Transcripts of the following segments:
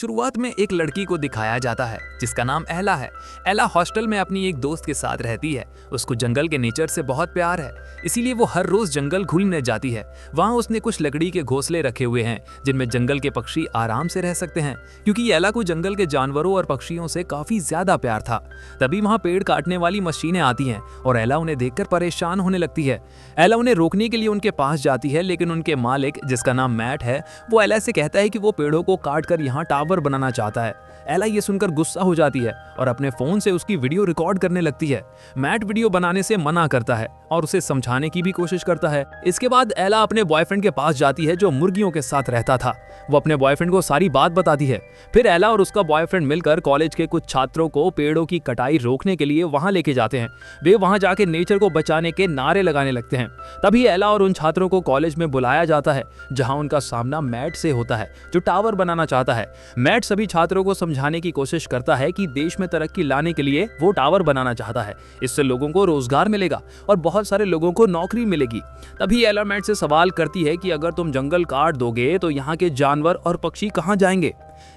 शुरुआत में एक लड़की को दिखाया जाता है जिसका नाम एला है। एला हॉस्टल में अपनी एक दोस्त के साथ रहती है। उसको जंगल के नेचर से बहुत प्यार है, इसीलिए वो हर रोज जंगल घूमने जाती है। वहाँ उसने कुछ लकड़ी के घोंसले रखे हुए हैं जिनमें जंगल के पक्षी आराम से रह सकते हैं, क्योंकि एला को जंगल के जानवरों और पक्षियों से काफी ज्यादा प्यार था। तभी वहाँ पेड़ काटने वाली मशीनें आती हैं और एला उन्हें देखकर परेशान होने लगती है। एला उन्हें रोकने के लिए उनके पास जाती है, लेकिन उनके मालिक, जिसका नाम मैट है, वो एला से कहता है कि वो पेड़ों को काट कर यहाँ टावर बनाना चाहता है। एला ये सुनकर गुस्सा हो जाती है और अपने फोन से उसकी वीडियो रिकॉर्ड करने लगती है। मैट वीडियो बनाने से मना करता है और उसे समझाने की भी कोशिश करता है। इसके बाद एला अपने बॉयफ्रेंड के पास जाती है जो मुर्गियों के साथ रहता था। वो अपने बॉयफ्रेंड को सारी बात बताती है। फिर एला और उसका बॉयफ्रेंड मिलकर कॉलेज के कुछ छात्रों को पेड़ों की कटाई रोकने के लिए वहां लेके जाते हैं। वे वहां जाके नेचर को बचाने के नारे लगाने लगते हैं। तभी एला और उन छात्रों को कॉलेज में बुलाया जाता है, जहां उनका सामना मैट से होता है जो टावर बनाना चाहता है। मैट सभी छात्रों को समझाने की कोशिश करता है कि देश में तरक्की लाने के लिए वो टावर बनाना चाहता है। इससे लोगों को रोजगार मिलेगा और बहुत सारे लोगों को नौकरी मिलेगी। तभी एला मैट से सवाल करती है कि अगर तुम जंगल काट दोगे तो यहाँ के जानवर और पक्षी कहाँ जाएंगे।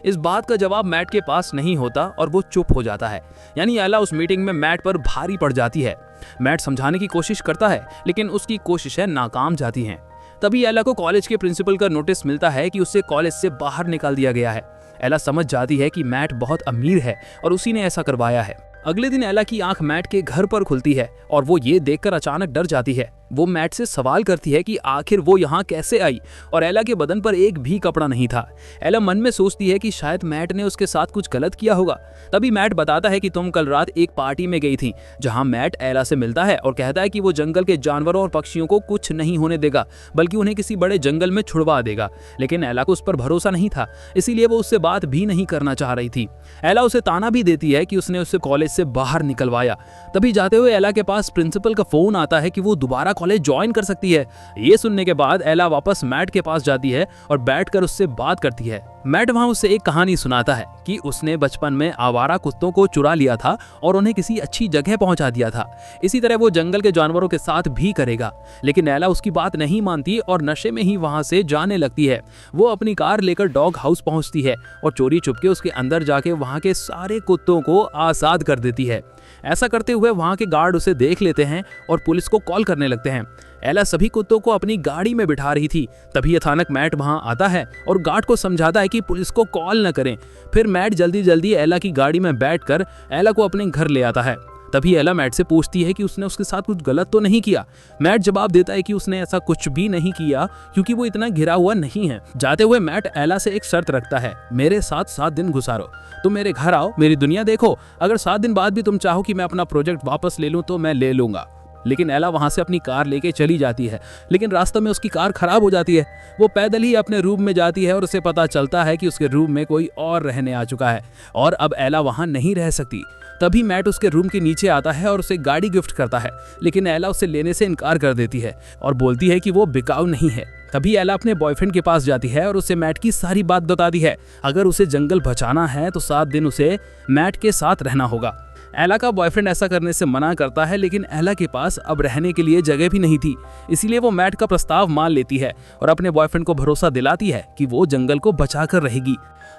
इस बात का जवाब मैट के पास नहीं होता और वो चुप हो जाता है। यानी एला उस मीटिंग में मैट पर भारी पड़ जाती है। मैट समझाने की कोशिश करता है, लेकिन उसकी कोशिशें नाकाम जाती हैं। तभी एला को कॉलेज के प्रिंसिपल का नोटिस मिलता है कि उसे कॉलेज से बाहर निकाल दिया गया है। एला समझ जाती है कि मैट बहुत अमीर है और उसी ने ऐसा करवाया है। अगले दिन एला की आंख मैट के घर पर खुलती है और वो ये देखकर अचानक डर जाती है। वो मैट से सवाल करती है कि आखिर वो यहाँ कैसे आई, और एला के बदन पर एक भी कपड़ा नहीं था। एला मन में सोचती है कि शायद मैट ने उसके साथ कुछ गलत किया होगा। तभी मैट बताता है कि तुम कल रात एक पार्टी में गई थी, जहाँ मैट एला से मिलता है और कहता है कि वो जंगल के जानवरों और पक्षियों को कुछ नहीं होने देगा, बल्कि उन्हें किसी बड़े जंगल में छुड़वा देगा। लेकिन एला को उस पर भरोसा नहीं था, इसीलिए वो उससे बात भी नहीं करना चाह रही थी। एला उसे ताना भी देती है कि उसने उसे कॉलेज से बाहर निकलवाया। तभी जाते हुए एला के पास प्रिंसिपल का फोन आता है कि वो दोबारा कॉलेज ज्वाइन कर सकती है। ये सुनने के बाद एला वापस मैट के पास जाती है और बैठकर उससे बात करती है। मैट वहां उसे एक कहानी सुनाता है कि उसने बचपन में आवारा कुत्तों को चुरा लिया था और उन्हें किसी अच्छी जगह पहुंचा दिया था। इसी तरह वो जंगल के जानवरों के साथ भी करेगा। लेकिन एला उसकी बात नहीं मानती और नशे में ही वहां से जाने लगती है। वो अपनी कार लेकर डॉग हाउस पहुंचती है और चोरी छुपके उसके अंदर जाके वहां के सारे कुत्तों को आजाद कर देती है। ऐसा करते हुए वहां के गार्ड उसे देख लेते हैं और पुलिस को कॉल करने लगते हैं। एला सभी कुत्तों को अपनी गाड़ी में बिठा रही थी। तभी अचानक मैट वहां आता है और गार्ड को समझाता है कि पुलिस को कॉल न करें। फिर मैट जल्दी जल्दी एला की गाड़ी में बैठकर एला को अपने घर ले आता है। तभी एला मैट से पूछती है कि उसने उसके साथ कुछ गलत तो नहीं किया। मैट जवाब देता है कि उसने ऐसा कुछ भी नहीं किया, क्योंकि वो इतना घिरा हुआ नहीं है। जाते हुए मैट एला से एक शर्त रखता है, मेरे साथ 7 दिन गुजारो। तुम मेरे घर आओ, मेरी दुनिया देखो। अगर 7 दिन बाद भी तुम चाहो कि मैं अपना प्रोजेक्ट वापस ले लूं तो मैं ले लूंगा। लेकिन एला वहां से अपनी कार लेके चली जाती है, लेकिन रास्ते में उसकी कार खराब हो जाती है। वो पैदल ही अपने रूम में जाती है और उसे पता चलता है कि उसके रूम में कोई और रहने आ चुका है और अब एला वहां नहीं रह सकती। तभी मैट उसके रूम के नीचे आता है और उसे गाड़ी गिफ्ट करता है, लेकिन एला उसे लेने से इनकार कर देती है और बोलती है कि वो बिकाऊ नहीं है। तभी एला अपने बॉयफ्रेंड के पास जाती है और उसे मैट की सारी बात बताती है। अगर उसे जंगल बचाना है तो 7 दिन उसे मैट के साथ रहना होगा। एला का बॉयफ्रेंड ऐसा करने से मना करता है, लेकिन एला के पास अब रहने के लिए जगह भी नहीं थी। इसीलिए वो मैट का प्रस्ताव मान लेती है और अपने बॉयफ्रेंड को भरोसा दिलाती है कि वो जंगल को बचा कर रहेगी।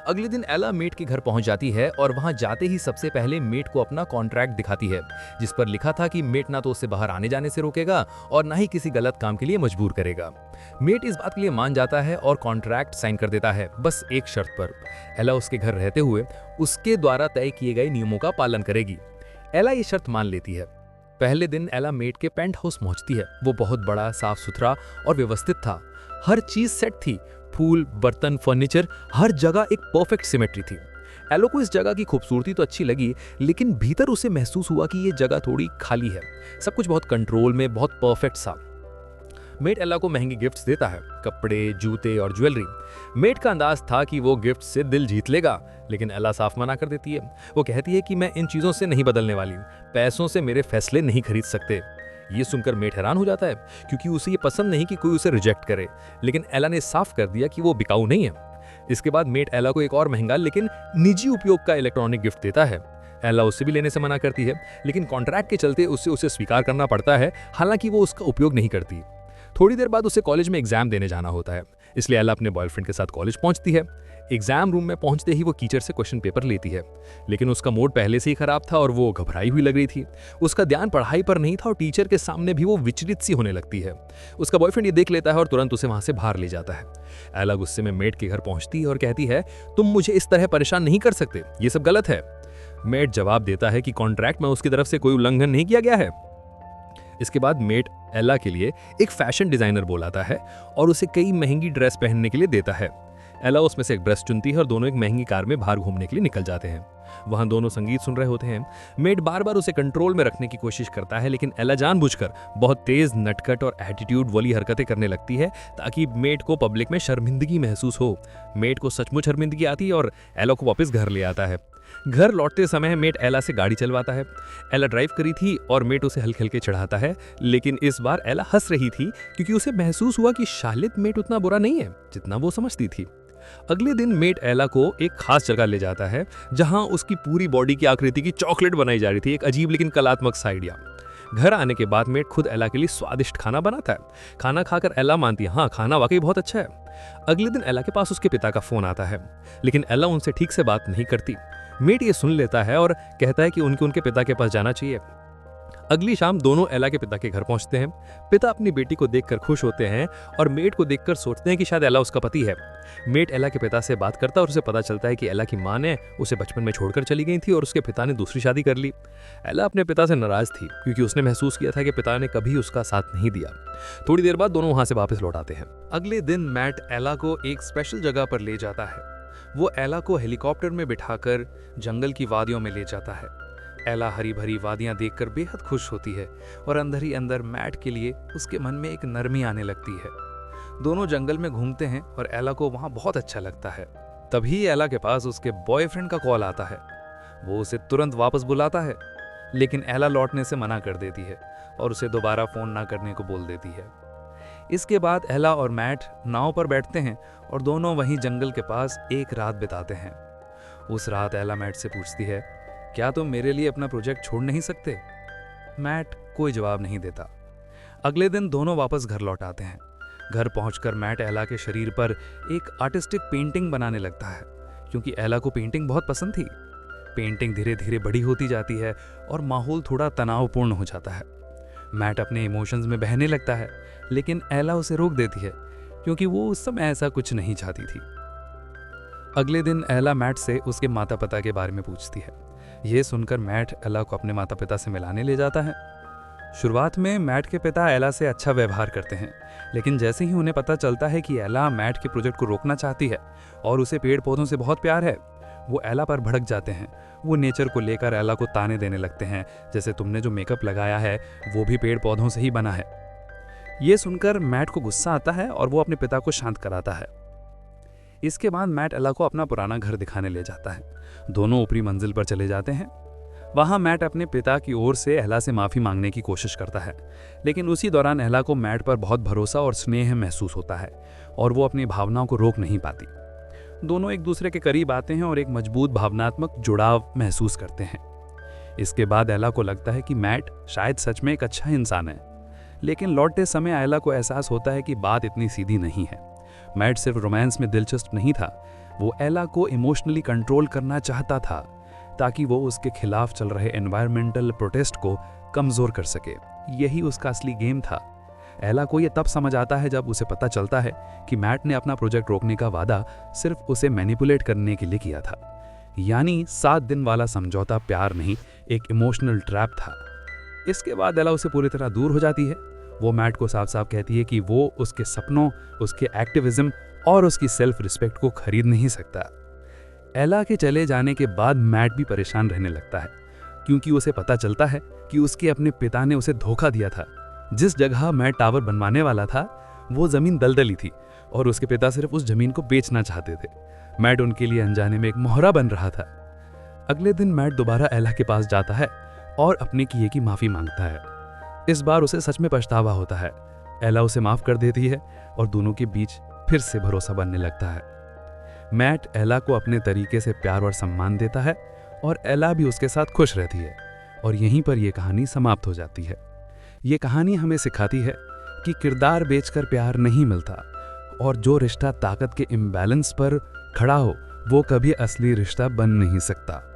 अगले दिन एला मेट के घर पहुंच जाती है और वहां जाते ही सबसे पहले मेट को अपना कॉन्ट्रैक्ट दिखाती है, जिस पर लिखा था कि मेट ना तो उसे बाहर आने जाने से रोकेगा और ना ही किसी गलत काम के लिए मजबूर करेगा। मेट इस बात के लिए मान जाता है और कॉन्ट्रैक्ट साइन कर देता है, बस एक शर्त पर। एला उसके घर रहते हुए उसके द्वारा तय किए गए नियमों का पालन करेगी। एला ये शर्त मान लेती है। पहले दिन एला मेट के पेंट हाउस पहुंचती है। वो बहुत बड़ा, साफ सुथरा और व्यवस्थित था। हर चीज सेट थी, फूल, बर्तन, फर्नीचर, हर जगह एक परफेक्ट सिमेट्री थी। एलो को इस जगह की खूबसूरती तो अच्छी लगी, लेकिन भीतर उसे महसूस हुआ कि ये जगह थोड़ी खाली है। सब कुछ बहुत कंट्रोल में, बहुत परफेक्ट सा। मेट एला को महंगी गिफ्ट्स देता है, कपड़े, जूते और ज्वेलरी। मेट का अंदाज था कि वो गिफ्ट से दिल जीत लेगा, लेकिन एला साफ मना कर देती है। वो कहती है कि मैं इन चीजों से नहीं बदलने वाली, पैसों से मेरे फैसले नहीं खरीद सकते। ये सुनकर मेट हैरान हो जाता है, क्योंकि उसे ये पसंद नहीं कि कोई उसे रिजेक्ट करे, लेकिन एला ने साफ कर दिया कि वो बिकाऊ नहीं है। इसके बाद मेट एला को एक और महंगा लेकिन निजी उपयोग का इलेक्ट्रॉनिक गिफ्ट देता है। एला उसे भी लेने से मना करती है, लेकिन कॉन्ट्रैक्ट के चलते उसे स्वीकार करना पड़ता है, हालांकि वो उसका उपयोग नहीं करती। थोड़ी देर बाद उसे कॉलेज में एग्जाम देने जाना होता है, इसलिए एला अपने बॉयफ्रेंड के साथ कॉलेज पहुंचती है। एग्जाम रूम में पहुंचते ही वो टीचर से क्वेश्चन पेपर लेती है, लेकिन उसका मूड पहले से ही खराब था और वो घबराई हुई लग रही थी। उसका ध्यान पढ़ाई पर नहीं था और टीचर के सामने भी वो विचलित सी होने लगती है। उसका बॉयफ्रेंड ये देख लेता है और तुरंत उसे वहां से बाहर ले जाता है। एला गुस्से में मेट के घर पहुंचती है और कहती है, तुम मुझे इस तरह परेशान नहीं कर सकते, ये सब गलत है। मेट जवाब देता है कि कॉन्ट्रैक्ट में उसकी तरफ से कोई उल्लंघन नहीं किया गया है। इसके बाद मेट एला के लिए एक फैशन डिजाइनर बुलाता है और उसे कई महंगी ड्रेस पहनने के लिए देता है। एला उसमें से एक ड्रेस चुनती है और दोनों एक महंगी कार में बाहर घूमने के लिए निकल जाते हैं। वहां दोनों संगीत सुन रहे होते हैं। मेट बार बार उसे कंट्रोल में रखने की कोशिश करता है, लेकिन एला जानबूझकर बहुत तेज नटखट और एटीट्यूड वाली हरकतें करने लगती है ताकि मेट को पब्लिक में शर्मिंदगी महसूस हो। मेट को सचमुच शर्मिंदगी आती है और एला को वापस घर ले आता है। घर लौटते समय मेट एला से गाड़ी चलवाता है। एला ड्राइव करी थी और मेट उसे हल्के हल्के चढ़ाता है, लेकिन इस बार एला हंस रही थी क्योंकि उसे महसूस हुआ कि शायद मेट उतना बुरा नहीं है जितना वो समझती थी। अगले दिन मेट एला को एक खास जगह ले जाता है जहां उसकी पूरी बॉडी की आकृति की चॉकलेट बनाई जा रही थी, एक अजीब लेकिन कलात्मक सा आइडिया। घर आने के बाद मेट खुद एला के लिए स्वादिष्ट खाना बनाता है। खाना खाकर एला मानती है, हाँ खाना वाकई बहुत अच्छा है। अगले दिन एला के पास उसके पिता का फोन आता है, लेकिन एला उनसे ठीक से बात नहीं करती। मेट ये सुन लेता है और कहता है कि उनके पिता के पास जाना चाहिए। अगली शाम दोनों एला के पिता के घर पहुंचते हैं। पिता अपनी बेटी को देखकर खुश होते हैं और मेट को देखकर सोचते हैं कि शायद एला उसका पति है। मेट एला के पिता से बात करता है और उसे पता चलता है कि एला की मां ने उसे बचपन में छोड़कर चली गई थी और उसके पिता ने दूसरी शादी कर ली। एला अपने पिता से नाराज थी क्योंकि उसने महसूस किया था कि पिता ने कभी उसका साथ नहीं दिया। थोड़ी देर बाद दोनों वहां से वापस लौट आते हैं। अगले दिन मैट एला को एक स्पेशल जगह पर ले जाता है। वो एला को हेलीकॉप्टर में बिठाकर जंगल की वादियों में ले जाता है। एला हरी भरी वादियां देखकर बेहद खुश होती है और अंदर ही अंदर मैट के लिए उसके मन में एक नरमी आने लगती है। दोनों जंगल में घूमते हैं और एला को वहां बहुत अच्छा लगता है। तभी एला के पास उसके बॉयफ्रेंड का कॉल आता है। वो उसे तुरंत वापस बुलाता है, लेकिन एला लौटने से मना कर देती है और उसे दोबारा फोन ना करने को बोल देती है। इसके बाद एला और मैट नाव पर बैठते हैं और दोनों वहीं जंगल के पास एक रात बिताते हैं। उस रात एला मैट से पूछती है, क्या तुम मेरे लिए अपना प्रोजेक्ट छोड़ नहीं सकते? मैट कोई जवाब नहीं देता। अगले दिन दोनों वापस घर लौट आते हैं। घर पहुंचकर मैट एला के शरीर पर एक आर्टिस्टिक पेंटिंग बनाने लगता है क्योंकि एला को पेंटिंग बहुत पसंद थी। पेंटिंग धीरे धीरे बड़ी होती जाती है और माहौल थोड़ा तनावपूर्ण हो जाता है। मैट अपने इमोशंस में बहने लगता है, लेकिन एला उसे रोक देती है क्योंकि वो उस समय ऐसा कुछ नहीं चाहती थी। अगले दिन एला मैट से उसके माता पिता के बारे में पूछती है। यह सुनकर मैट एला को अपने माता पिता से मिलाने ले जाता है। शुरुआत में मैट के पिता एला से अच्छा व्यवहार करते हैं, लेकिन जैसे ही उन्हें पता चलता है कि एला मैट के प्रोजेक्ट को रोकना चाहती है और उसे पेड़ पौधों से बहुत प्यार है, वो एला पर भड़क जाते हैं। वो नेचर को लेकर एला को ताने देने लगते हैं, जैसे तुमने जो मेकअप लगाया है वो भी पेड़ पौधों से ही बना है। ये सुनकर मैट को गुस्सा आता है और वो अपने पिता को शांत कराता है। इसके बाद मैट एला को अपना पुराना घर दिखाने ले जाता है। दोनों ऊपरी मंजिल पर चले जाते हैं। वहां मैट अपने पिता की ओर से एला से माफी मांगने की कोशिश करता है, लेकिन उसी दौरान एला को मैट पर बहुत भरोसा और स्नेह महसूस होता है और वो अपनी भावनाओं को रोक नहीं पाती। दोनों एक दूसरे के करीब आते हैं और एक मजबूत भावनात्मक जुड़ाव महसूस करते हैं। इसके बाद एला को लगता है कि मैट शायद सच में एक अच्छा इंसान है, लेकिन लौटते समय एला को एहसास होता है कि बात इतनी सीधी नहीं है। मैट सिर्फ रोमांस में दिलचस्प नहीं था, वो एला को इमोशनली कंट्रोल करना चाहता था ताकि वो उसके खिलाफ चल रहे एनवायरमेंटल प्रोटेस्ट को कमजोर कर सके। यही उसका असली गेम था। एला को ये तब समझ आता है जब उसे पता चलता है कि मैट ने अपना प्रोजेक्ट रोकने का वादा सिर्फ उसे मैनिपुलेट करने के लिए किया था। यानी 7 दिन वाला समझौता प्यार नहीं, एक इमोशनल ट्रैप था। इसके बाद एला उसे पूरी तरह दूर हो जाती है। वो मैट को साफ साफ कहती है कि वो उसके सपनों, उसके एक्टिविज्म और उसकी सेल्फ रिस्पेक्ट को खरीद नहीं सकता। एला के चले जाने के बाद मैट भी परेशान रहने लगता है क्योंकि उसे पता चलता है कि उसके अपने पिता ने उसे धोखा दिया था। जिस जगह मैट टावर बनवाने वाला था वो जमीन दलदली थी और उसके पिता सिर्फ उस जमीन को बेचना चाहते थे। मैट उनके लिए अनजाने में एक मोहरा बन रहा था। अगले दिन मैट दोबारा एला के पास जाता है और अपने किए की माफी मांगता है। इस बार उसे सच में पछतावा होता है। एला उसे माफ कर देती है और दोनों के बीच फिर से भरोसा बनने लगता है। मैट एला को अपने तरीके से प्यार और सम्मान देता है और एला भी उसके साथ खुश रहती है और यहीं पर यह कहानी समाप्त हो जाती है। ये कहानी हमें सिखाती है कि किरदार बेचकर प्यार नहीं मिलता और जो रिश्ता ताकत के इम्बैलेंस पर खड़ा हो, वो कभी असली रिश्ता बन नहीं सकता।